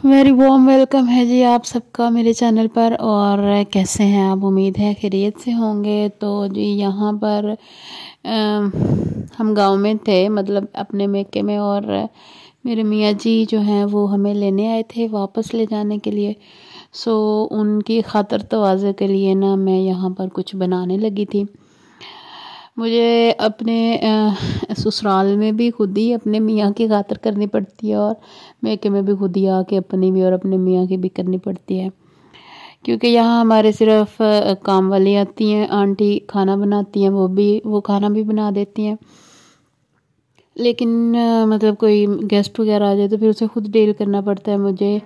Very warm welcome है जी आप सबका मेरे चैनल पर। और कैसे हैं आप? उम्मीद है खैरियत से होंगे। तो जी यहाँ पर हम गांव में थे, मतलब अपने मेके में, और मेरे मियाँ जी जो हैं वो हमें लेने आए थे वापस ले जाने के लिए। सो उनकी खातिर तवाज़े के लिए ना मैं यहाँ पर कुछ बनाने लगी थी। मुझे अपने ससुराल में भी खुद ही अपने मियाँ की खातिर करनी पड़ती है, और मेके में भी खुद ही आके अपनी भी और अपने मियाँ की भी करनी पड़ती है, क्योंकि यहाँ हमारे सिर्फ काम वाली आती हैं। आंटी खाना बनाती हैं, वो खाना भी बना देती हैं, लेकिन मतलब कोई गेस्ट वगैरह आ जाए तो फिर उसे खुद डील करना पड़ता है मुझे,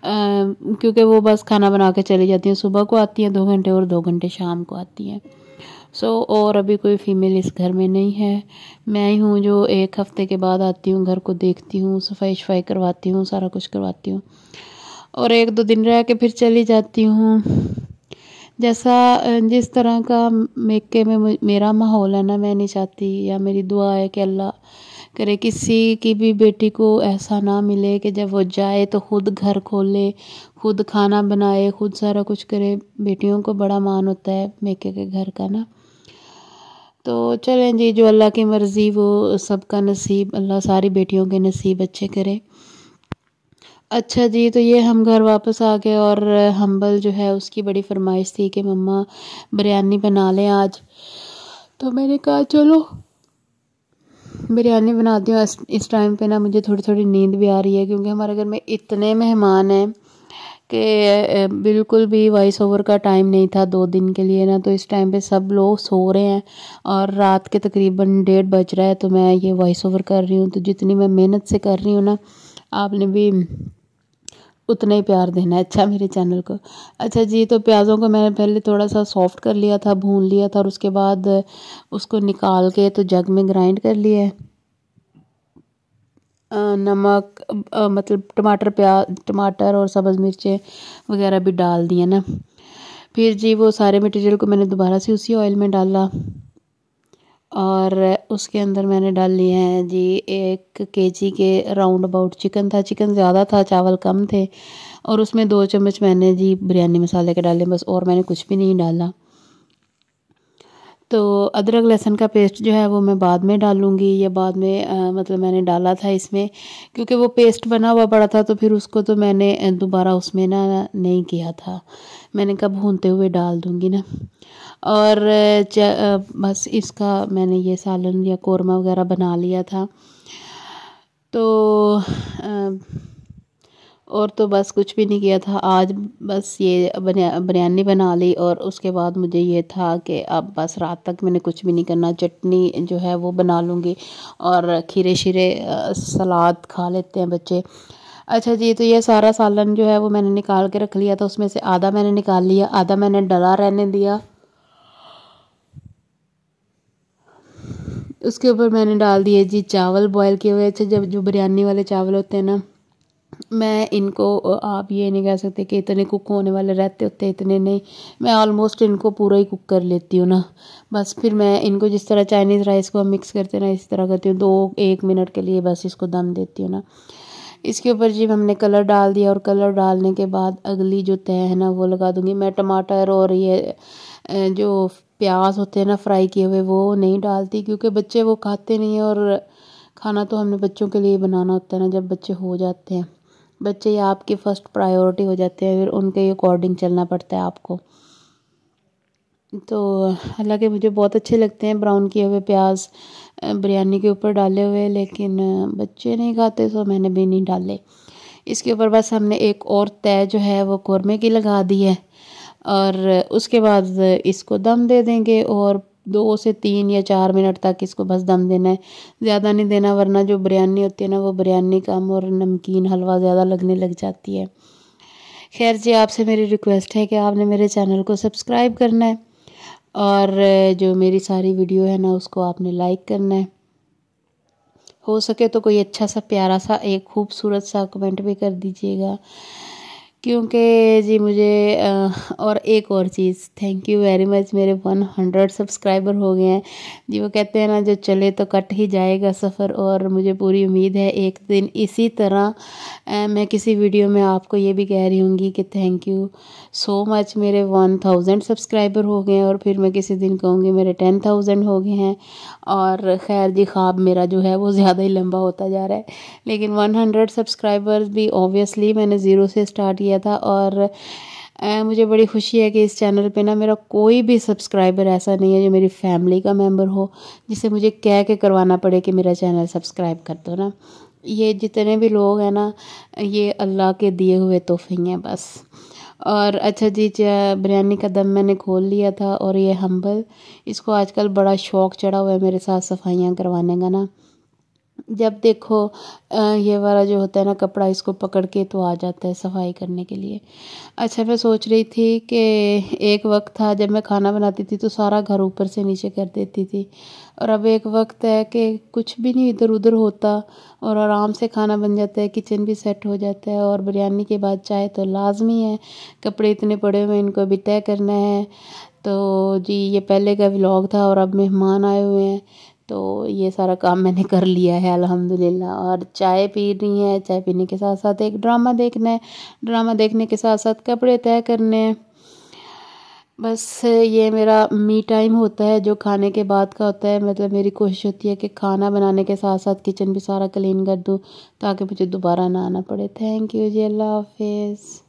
क्योंकि वो बस खाना बना के चली जाती हैं। सुबह को आती हैं 2 घंटे और 2 घंटे शाम को आती हैं। और अभी कोई फीमेल इस घर में नहीं है। मैं ही हूँ जो 1 हफ्ते के बाद आती हूँ, घर को देखती हूँ, सफाई शफाई करवाती हूँ, सारा कुछ करवाती हूँ, और 1-2 दिन रह के फिर चली जाती हूँ। जिस तरह का मेके में मेरा माहौल है ना, मैं नहीं चाहती, या मेरी दुआ है कि अल्लाह करे किसी की भी बेटी को ऐसा ना मिले कि जब वो जाए तो खुद घर खोले, खुद खाना बनाए, खुद सारा कुछ करे। बेटियों को बड़ा मान होता है मेके के घर का ना। तो चलें जी, जो अल्लाह की मर्ज़ी वो सबका नसीब, अल्लाह सारी बेटियों के नसीब अच्छे करे। अच्छा जी, तो ये हम घर वापस आ गए, और हम्बल जो है उसकी बड़ी फरमाइश थी कि मम्मा बिरयानी बना लें आज। तो मैंने कहा चलो बिरयानी बनाती हूँ। इस टाइम पे ना मुझे थोड़ी थोड़ी नींद भी आ रही है, क्योंकि हमारे घर में इतने मेहमान हैं कि बिल्कुल भी वॉइस ओवर का टाइम नहीं था 2 दिन के लिए ना। तो इस टाइम पे सब लोग सो रहे हैं और रात के तकरीबन 1:30 बज रहा है, तो मैं ये वॉइस ओवर कर रही हूँ। तो जितनी मैं मेहनत से कर रही हूँ ना, आपने भी उतना ही प्यार देना है अच्छा मेरे चैनल को। अच्छा जी, तो प्याज़ों को मैंने पहले थोड़ा सा सॉफ्ट कर लिया था, भून लिया था, और उसके बाद उसको निकाल के तो जग में ग्राइंड कर लिया है। नमक, मतलब टमाटर और सब्ज़ मिर्चें वगैरह भी डाल दिए ना। फिर जी वो सारे मटेरियल को मैंने दोबारा से उसी ऑयल में डाला, और उसके अंदर मैंने डाल लिए हैं जी 1 kg के राउंड अबाउट चिकन था। चिकन ज़्यादा था, चावल कम थे, और उसमें 2 चम्मच मैंने जी बिरयानी मसाले के डाले बस, और मैंने कुछ भी नहीं डाला। तो अदरक लहसुन का पेस्ट जो है वो मैं बाद में डालूँगी, या बाद में मतलब मैंने डाला था इसमें, क्योंकि वो पेस्ट बना हुआ पड़ा था, तो फिर उसको तो मैंने दोबारा उसमें ना नहीं किया था। मैंने कहा भूनते हुए डाल दूँगी ना। और बस इसका मैंने ये सालन या कोरमा वगैरह बना लिया था। तो और तो बस कुछ भी नहीं किया था आज, बस ये बिरयानी बना ली। और उसके बाद मुझे ये था कि अब बस रात तक मैंने कुछ भी नहीं करना, चटनी जो है वो बना लूँगी, और खीरे शीरे सलाद खा लेते हैं बच्चे। अच्छा जी, तो ये सारा सालन जो है वो मैंने निकाल के रख लिया था। उसमें से आधा मैंने निकाल लिया, आधा मैंने डला रहने दिया। उसके ऊपर मैंने डाल दिए जी चावल बॉयल किए हुए। अच्छा, जब जो बिरयानी वाले चावल होते हैं ना, मैं इनको, आप ये नहीं कह सकते कि इतने कुक होने वाले रहते होते, इतने नहीं, मैं ऑलमोस्ट इनको पूरा ही कुक कर लेती हूँ ना। बस फिर मैं इनको जिस तरह चाइनीज़ राइस को हम मिक्स करते हैं ना, इस तरह करती हूँ। 1 मिनट के लिए बस इसको दम देती हूँ ना। इसके ऊपर जी हमने कलर डाल दिया, और कलर डालने के बाद अगली जो तय है ना वो लगा दूँगी मैं। टमाटर और ये जो प्याज होते हैं ना फ्राई किए हुए, वो नहीं डालती, क्योंकि बच्चे वो खाते नहीं हैं, और खाना तो हमने बच्चों के लिए बनाना होता है ना। जब बच्चे हो जाते हैं, बच्चे ये आपकी फ़र्स्ट प्रायोरिटी हो जाते हैं, फिर उनके अकॉर्डिंग चलना पड़ता है आपको। तो हालांकि मुझे बहुत अच्छे लगते हैं ब्राउन किए हुए प्याज बिरयानी के ऊपर डाले हुए, लेकिन बच्चे नहीं खाते, तो मैंने भी नहीं डाले। इसके ऊपर बस हमने एक और तय जो है वो कोरमे की लगा दी है, और उसके बाद इसको दम दे देंगे, और 2 से 3 या 4 मिनट तक इसको बस दम देना है, ज़्यादा नहीं देना, वरना जो बिरयानी होती है ना वो बिरयानी कम और नमकीन हलवा ज़्यादा लगने लग जाती है। खैर जी, आपसे मेरी रिक्वेस्ट है कि आपने मेरे चैनल को सब्सक्राइब करना है, और जो मेरी सारी वीडियो है ना उसको आपने लाइक करना है। हो सके तो कोई अच्छा सा प्यारा सा एक खूबसूरत सा कमेंट भी कर दीजिएगा, क्योंकि जी मुझे और एक और चीज़, थैंक यू वेरी मच, मेरे 100 सब्सक्राइबर हो गए हैं जी। वो कहते हैं ना, जो चले तो कट ही जाएगा सफ़र, और मुझे पूरी उम्मीद है एक दिन इसी तरह मैं किसी वीडियो में आपको ये भी कह रही हूँगी कि थैंक यू सो मच, मेरे 1000 सब्सक्राइबर हो गए हैं, और फिर मैं किसी दिन कहूँगी मेरे 10,000 हो गए हैं। और खैर जी, ख्वाब मेरा जो है वो ज़्यादा ही लंबा होता जा रहा है, लेकिन 100 सब्सक्राइबर्स भी ऑब्वियसली मैंने ज़ीरो से स्टार्ट किया था। और मुझे बड़ी खुशी है कि इस चैनल पे ना मेरा कोई भी सब्सक्राइबर ऐसा नहीं है जो मेरी फैमिली का मेंबर हो, जिसे मुझे कह के करवाना पड़े कि मेरा चैनल सब्सक्राइब कर दो ना। ये जितने भी लोग हैं ना, ये अल्लाह के दिए हुए तोहफे हैं बस। और अच्छा जी, बिरयानी का दम मैंने खोल लिया था, और ये हम्बल, इसको आजकल बड़ा शौक़ चढ़ा हुआ है मेरे साथ सफाइयाँ करवाने का ना। जब देखो ये वाला जो होता है ना कपड़ा, इसको पकड़ के तो आ जाता है सफाई करने के लिए। अच्छा, मैं सोच रही थी कि एक वक्त था जब मैं खाना बनाती थी तो सारा घर ऊपर से नीचे कर देती थी, और अब एक वक्त है कि कुछ भी नहीं इधर उधर होता और आराम से खाना बन जाता है, किचन भी सेट हो जाता है। और बिरयानी के बाद चाय तो लाजमी है। कपड़े इतने पड़े हुए हैं, इनको अभी तय करना है। तो जी, ये पहले का व्लॉग था, और अब मेहमान आए हुए हैं, तो ये सारा काम मैंने कर लिया है अल्हम्दुलिल्लाह। और चाय पी रही है, चाय पीने के साथ साथ एक ड्रामा देखना है, ड्रामा देखने के साथ साथ कपड़े तय करने हैं। बस ये मेरा मी टाइम होता है जो खाने के बाद का होता है। मतलब मेरी कोशिश होती है कि खाना बनाने के साथ साथ किचन भी सारा क्लीन कर दूँ, ताकि मुझे दोबारा ना आना पड़े। थैंक यू जी, अल्लाह हाफिज़।